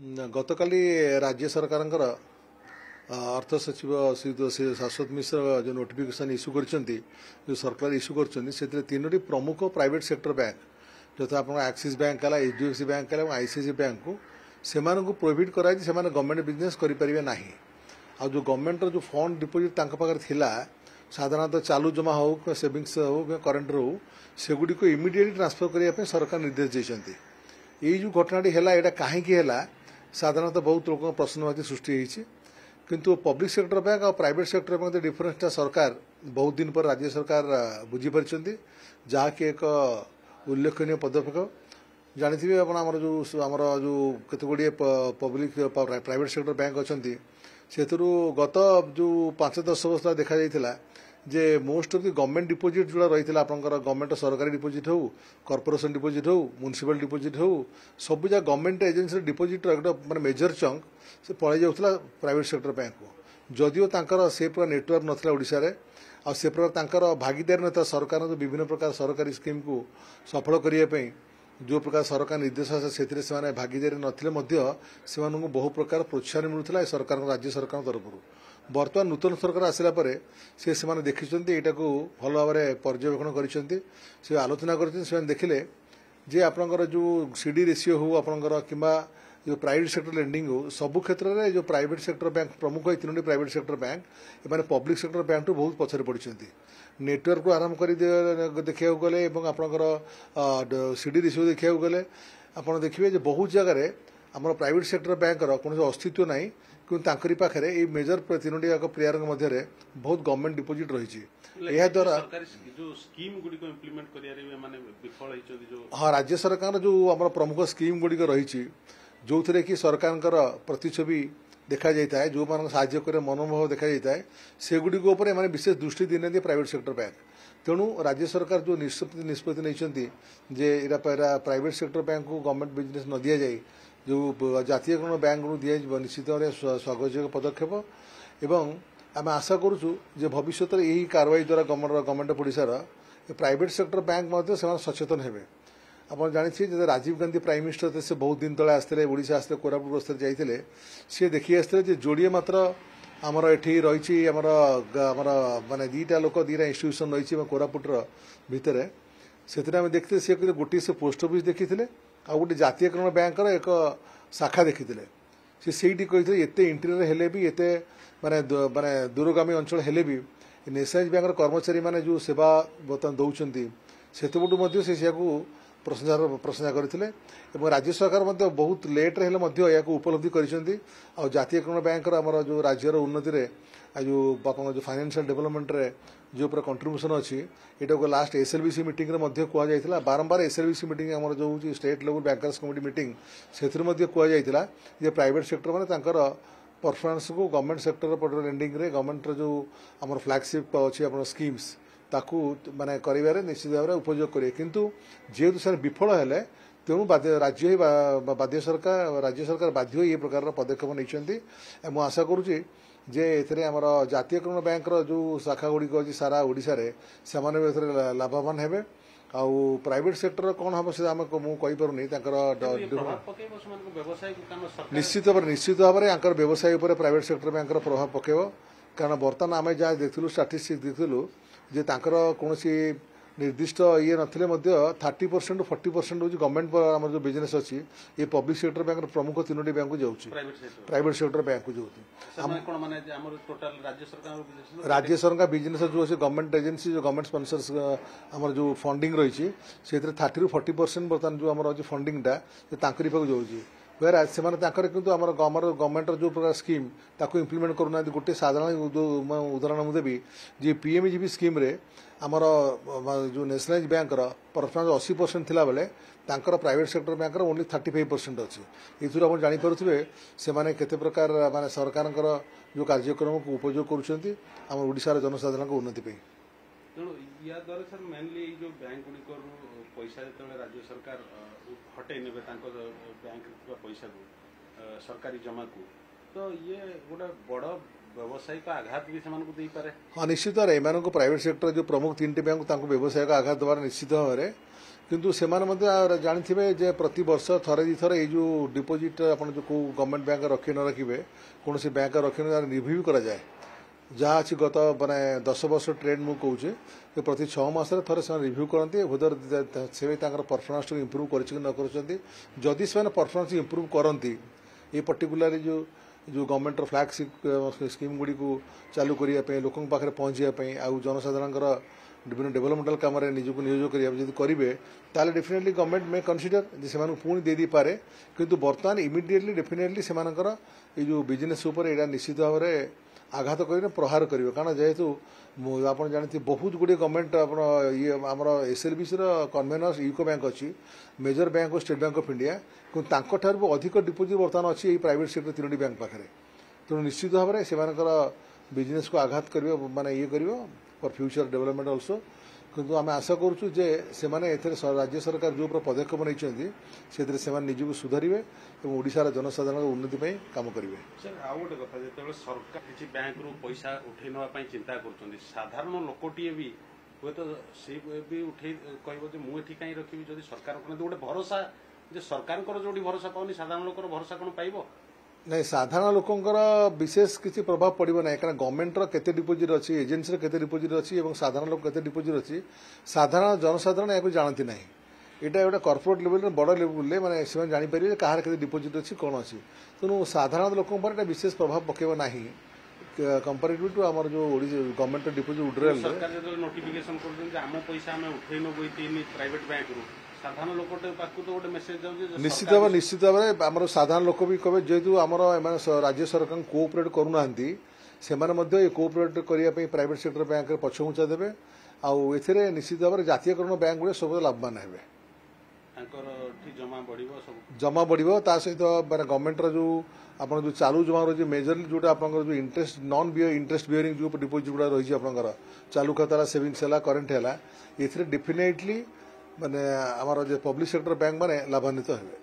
गतकाली राज्य सरकार अर्थ सचिव श्री शाश्वत मिश्र जो नोटिफिकेशन इश्यू करछंती जो सरकार इश्यू करछंती से तीनोटी प्रमुख प्राइवेट सेक्टर बैंक जो आप एक्सिस बैंक है एचडीएफसी बैंक है आईसीआईसीआई बैंक को से प्रोहिबिट कराई से गवर्नमेंट बिजनेस करें ना आ जो गवर्नमेंट जो फंड डिपोजिट पाखे थिला साधारणतः चालू जमा हो सेविंग्स हो करेन्ट हो सेगुड़ी को इमिडिएटली ट्रांसफर करने सरकार निर्देश देते ये जो घटनाटी है यहाँ कहीं साधारणतः बहुत लोग प्रश्नवाची सृष्टि होती किंतु पब्लिक सेक्टर बैंक और प्राइवेट सेक्टर बैंक डिफरेन्सटा सरकार बहुत दिन पर राज्य सरकार बुझीपारी जहाँकि एक उल्लेखनीय पदक्षेप जानी आमर जो केत गुड़े पब्लिक प्राइवेट सेक्टर बैंक अच्छा से गत जो 5-10 वर्ष देखा जाता जे most of the government deposit जो रही है गवर्नमेंट सरकारी डिपोजिट हो कॉर्पोरेशन डिपोजिट हो म्युनिसिपल डिपोजिट हो सब जगह गवर्नमेंट एजेंसी डिपोजिट माने मेजर चंक से पड़े जाऊला प्राइवेट सेक्टर बैंक को जदिओ तांकर से पूरा नेटवर्क नथिला ओडिशा रे आ से प्रकार तांकर भागीदारी नता सरकार विभिन्न प्रकार सरकारी स्कीम को सफल करने जो प्रकार सरकार निर्देश से भागीदारी नथिले बहु प्रकार प्रोत्साहन मिलूला सरकार राज्य सरकार तरफ बर्तमान नूतन सरकार आसला से देखी यहाँ को भल भाव में पर्यवेक्षण कर आलोचना कर देखिले जे आपनकर जो सीडी रेशियो हो आपनकर किंबा जो प्राइवेट सेक्टर लेंडिंग हो सबु क्षेत्र में जो प्राइवेट सेक्टर बैंक प्रमुख ये तीनोटी प्राइवेट सेक्टर बैंक एमाने पब्लिक सेक्टर बैंक टू बहुत पछरे पड़ते नेटवर्क को आरंभ कर देखा गले आपनकर सीडी रेशियो देखा गले आप देखिए बहुत जगह आम प्राइवेट सेक्टर बैंक कौन अस्तित्व ना कि पाखे मेजर तीनोटी जाक प्लेयर मध्य बहुत गवर्नमेंट डिपोजिट रही द्वारा हाँ राज्य सरकार जो आम प्रमुख स्कीम गुड़िक रही जो थे कि सरकार प्रतिच्छवि देखा जाता है जो मान साहाय्य मनोभाव देखा जाता है सेगुड़िक विशेष दृष्टि देना प्राइवेट सेक्टर बैंक तेणु राज्य सरकार जो निष्पत्ति नहीं प्राइवेट सेक्टर बैंक को गवर्नमेंट बिजनेस न दि जाए जो जातीयकरण बैंक को दिया निश्चित भाव स्वागत पदक्षेप एवं आम आशा करुचु जे भविष्य यही कार्रवाई द्वारा गवर्नमेंट ऑफ ओडिशार प्राइवेट सेक्टर बैंक से सचेतन हेबे आप जानी जो राजीव गांधी प्राइम मिनिस्टर थे से बहुत दिन तले आसते ओडिशा आसते कोरापुट गस्तर जाते सी देखी आसते जोड़े मात्र आमर एठी रही आमर माने दीटा लोक दीटा इंस्टीट्यूशन रही कोरापुटर भितर से देखते सी गोटे से पोस्ट ऑफिस देखी आ गोटे जातीयकरण बैंक एक शाखा देखी सी एते इंटीरियर हेले भी एते माने दूरगामी अंचल हेले भी नेशनलाइज बैंक कर्मचारी माने जो सेवा बर्तमान दौरान से से प्रशंसा करते राज्य सरकार बहुत लेट्रे या उपलब्धि कर जातीयकरण बैंक आमर जो राज्यर उन्नति जो जो फाइनेंशियल डेवलपमेंट रे जो पूरा कंट्रीब्यूशन अच्छी यहाँ को लास्ट एसएलबीसी मीटिंग रे कहला बारंबार एसएलबीसी मीटिंग आमर जो state level bankers committee meeting से कहला जे प्राइवेट सेक्टर माने परफॉर्मेंस को गवर्नमेंट सेक्टर पर लेंडिंग रे गवर्नमेंट जो आमर फ्लैगशिप अच्छी आप स्कीम्स ताकू माने करिवारे निश्चित भाव में उपयोग करें किंतु जेहेतु से विफल हेले तेणु राज्य सरकार बाध्य ये प्रकार पदक्षेप नहीं मुझे आशा करुँची जे एथिरे आमर जातीयकरण बैंक जो शाखा गुड़िक अच्छी सारा ओडिशा रे से लाभवान हेबे आउ प्राइवेट सेक्टर कौन हम से मुझे निश्चित भाव में व्यवसाय प्राइवेट सेक्टर बैंक प्रभाव पकेब कारण बर्तमान आम जहाँ देखूँ स्टाटिस्टिक्स देखूँ जे तांकर कौनसी निर्दिष्ट ये नथिले 30% टू 40% हूँ गवर्नमेंट आम जो बिजनेस अच्छी ये पब्लिक सेक्टर बैंक प्रमुख तीनोटी बैंक को जाऊँगी प्राइवेट सेक्टर बैंक को राज्य सरकार बिजनेस जो अच्छे गवर्नमेंट एजेंसी जो गवर्नमेंट स्पॉन्सर्स आम जो फंडिंग रही से 30 ରୁ 40% बर्तमान जो आम अच्छी फंडिंगटा तांकरी पाक जाऊँगी वेरा से किंतु गवर्नमेंट जो प्रकार स्कीम ताको इम्प्लीमेंट करूना गोटे साधारण उदाहरण मुझे देवी जे पीएमजीबी स्कीम रे आमर जो नेशनलाइज बैंक परफॉर्मेंस 80% थिला बेले तांकर प्राइवेट सेक्टर बैंक ओनली 35% अच्छी ये आप जानीपे से केते प्रकार माने सरकार जो कार्यक्रम को उपयोग करुँच आम ओडिशार जनसाधारण को उन्नति पे या द्वारा सर मेनली जो बैंक गुड़िक पैसा जो राज्य सरकार हटे ने बैंक पैसा को सरकारी जमा को तो ये गोटे बड़ व्यावसायिक आघात भी सेमानकु देई पारे। हाँ निश्चित भाव एम प्राइवेट सेक्टर जो प्रमुख 3टी बैंक व्यवसायिक आघात देवार निश्चित भाव में किंतु से जानी जे प्रति वर्ष थरे दी थर जो डिपोजिट आप जो गवर्नमेंट बैंक रखी न रखिए कौन बैंक रखी न रिव्यू करा जाए जहाँ अच्छी गत माने 10 वर्ष ट्रेंड मुझे कहूँ प्रति 6 मास थे से रिव्यू करते हुदर से परफॉर्मेंस इम्प्रूव कर जदि से परफॉर्मेंस इम्प्रूव करती ये पर्टिकुलर जो जो गवर्नमेंट फ्लैगशिप स्कीम गुड़ी को चालू करने लोकों पाखे पहुँचापी आउ जनसाधारण विभिन्न डेवलपमेंटल काम निजक नियोजन करेंगे ताले डेफिनेटली गवर्नमेंट मे कनसीडर से पुणी दे पारे किंतु बर्तमान इमिडिएटली डेफिनेटली से ये जो बिजनेस यहाँ निश्चित भाव में आघात कर प्रहार कर कारण जेहेतु आप जानते बहुत गुड़े गवर्नमेंट ये आम एसएलबीसी कन्वेनर यूको बैंक अच्छी major bank State Bank of India किंतु अधिक डिपोजिट बर्तमान अच्छी प्राइवेट सेक्टर 3टी बैंक पाखे तेणु निश्चित भाव में से बिजनेस को आघात कर माने ये कर फॉर फ्यूचर डेवलपमेंट ऑल्सो किंतु आम आशा करुँ जे से राज्य सरकार जो पदक्षेप नहीं निजक सुधारे और ओडिशार जनसाधारण उन्नति काम करेंगे। सर आउ गोटे कथा जो सरकार किसी बैंक रु पैसा उठे नापी चिंता कर साधारण लोकटे भी हे तो सी भी उठे कह मुझे कहीं रखी जब सरकार गोटे भरोसा सरकार जो भरोसा पाऊनी साधारण लोक भरोसा कौन पाइब नहीं साधारण लोकंर विशेष किसी प्रभाव पड़ो ना कारण गवर्नमेंटर केते डिपोजिट अच्छी एजेन्सी केते डिपोजिट अच्छी और साधारण लोक केते डिपोजिट अच्छी साधारण जनसाधारण या जानती ना यहाँ गोटे कॉर्पोरेट लेवल बड़ लेवल माने से जापर कहार के डिपोजिट अच्छी कौन अच्छी तेणु साधारण लोक विशेष प्रभाव पकेब ना कंपेरेटिव टू आम जो गवर्नमेंट डिपोजिट विड्रॉल सरकार जो नोटिफिकेशन करम पैसा आम उठे नबू प्राइवेट बैंक रू साधारण लोक तो गोटे मेसेज जाऊँ निश्चित भाव में आम साधारण लोक भी कहे जेहेतु आम राज्य सरकार कोऑपरेट करूना से कोऑपरेट करने प्राइवेट सेक्टर बैंक पछघुंचा देवे आउ ए निश्चित भाव में जातीयकरण बैंक गुड़े सब लाभवान हे जमा बढ़ो ता सहित मैंने गवर्नमेंटर जो आप जो चालू जमा रही मेजरली जोटा आप जो इंटरेस्ट नॉन इंटरेस्ट बियरिंग जो डिपोजिट गुड़ा रही है चालू खाता सेविंग्स है करेन्ट है ये डेफिनेटली माने आम पब्लिक सेक्टर बैंक माने लाभान्वित हेबे।